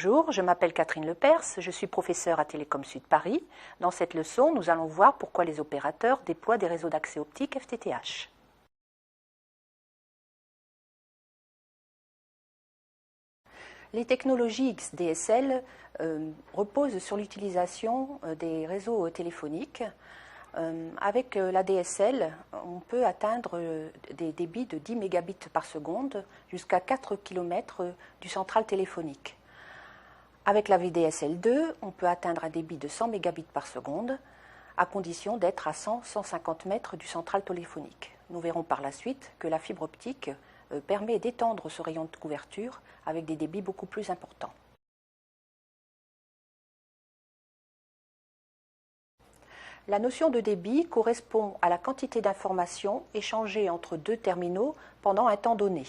Bonjour, je m'appelle Catherine Lepers, je suis professeure à Télécom Sud Paris. Dans cette leçon, nous allons voir pourquoi les opérateurs déploient des réseaux d'accès optique FTTH. Les technologies XDSL reposent sur l'utilisation des réseaux téléphoniques. Avec la DSL, on peut atteindre des débits de 10 mégabits par seconde jusqu'à 4 km du central téléphonique. Avec la VDSL2, on peut atteindre un débit de 100 mégabits par seconde, à condition d'être à 100-150 mètres du central téléphonique. Nous verrons par la suite que la fibre optique permet d'étendre ce rayon de couverture avec des débits beaucoup plus importants. La notion de débit correspond à la quantité d'informations échangées entre deux terminaux pendant un temps donné.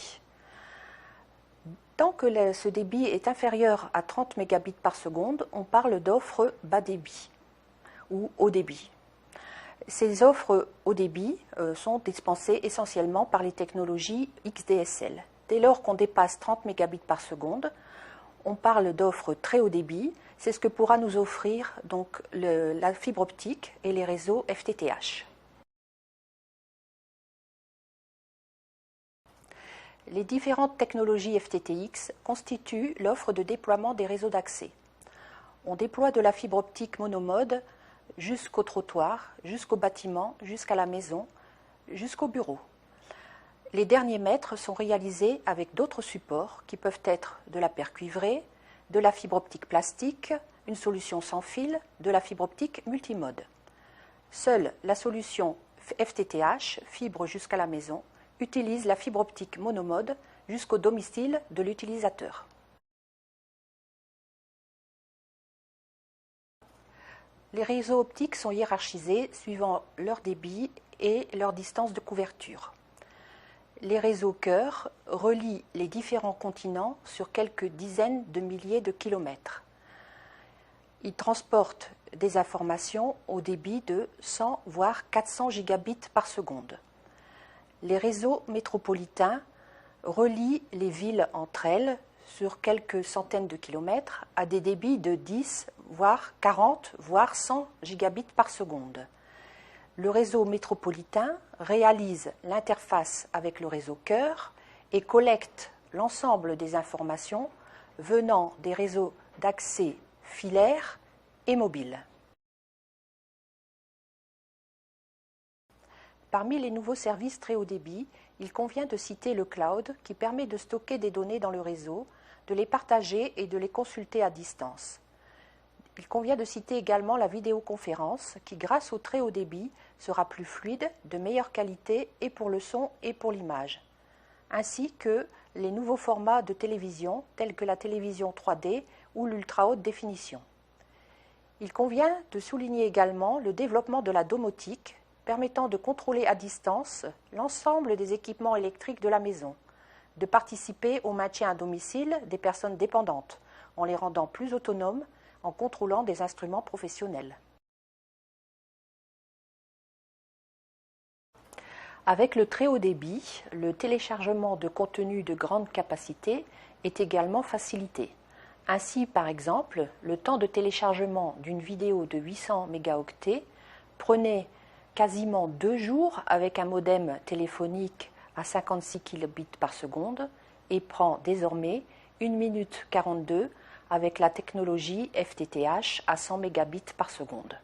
Tant que ce débit est inférieur à 30 mégabits par seconde, on parle d'offres bas débit ou haut débit. Ces offres haut débit sont dispensées essentiellement par les technologies XDSL. Dès lors qu'on dépasse 30 mégabits par seconde, on parle d'offres très haut débit. C'est ce que pourra nous offrir donc la fibre optique et les réseaux FTTH. Les différentes technologies FTTX constituent l'offre de déploiement des réseaux d'accès. On déploie de la fibre optique monomode jusqu'au trottoir, jusqu'au bâtiment, jusqu'à la maison, jusqu'au bureau. Les derniers mètres sont réalisés avec d'autres supports qui peuvent être de la paire cuivrée, de la fibre optique plastique, une solution sans fil, de la fibre optique multimode. Seule la solution FTTH, fibre jusqu'à la maison, utilise la fibre optique monomode jusqu'au domicile de l'utilisateur. Les réseaux optiques sont hiérarchisés suivant leur débit et leur distance de couverture. Les réseaux cœurs relient les différents continents sur quelques dizaines de milliers de kilomètres. Ils transportent des informations au débit de 100 voire 400 gigabits par seconde. Les réseaux métropolitains relient les villes entre elles sur quelques centaines de kilomètres à des débits de 10, voire 40, voire 100 gigabits par seconde. Le réseau métropolitain réalise l'interface avec le réseau cœur et collecte l'ensemble des informations venant des réseaux d'accès filaires et mobiles. Parmi les nouveaux services très haut débit, il convient de citer le cloud qui permet de stocker des données dans le réseau, de les partager et de les consulter à distance. Il convient de citer également la vidéoconférence qui, grâce au très haut débit, sera plus fluide, de meilleure qualité et pour le son et pour l'image, ainsi que les nouveaux formats de télévision tels que la télévision 3D ou l'ultra haute définition. Il convient de souligner également le développement de la domotique permettant de contrôler à distance l'ensemble des équipements électriques de la maison, de participer au maintien à domicile des personnes dépendantes, en les rendant plus autonomes, en contrôlant des instruments professionnels. Avec le très haut débit, le téléchargement de contenu de grande capacité est également facilité. Ainsi, par exemple, le temps de téléchargement d'une vidéo de 800 mégaoctets prenait quasiment 2 jours avec un modem téléphonique à 56 kilobits par seconde et prend désormais 1 minute 42 avec la technologie FTTH à 100 mégabits par seconde.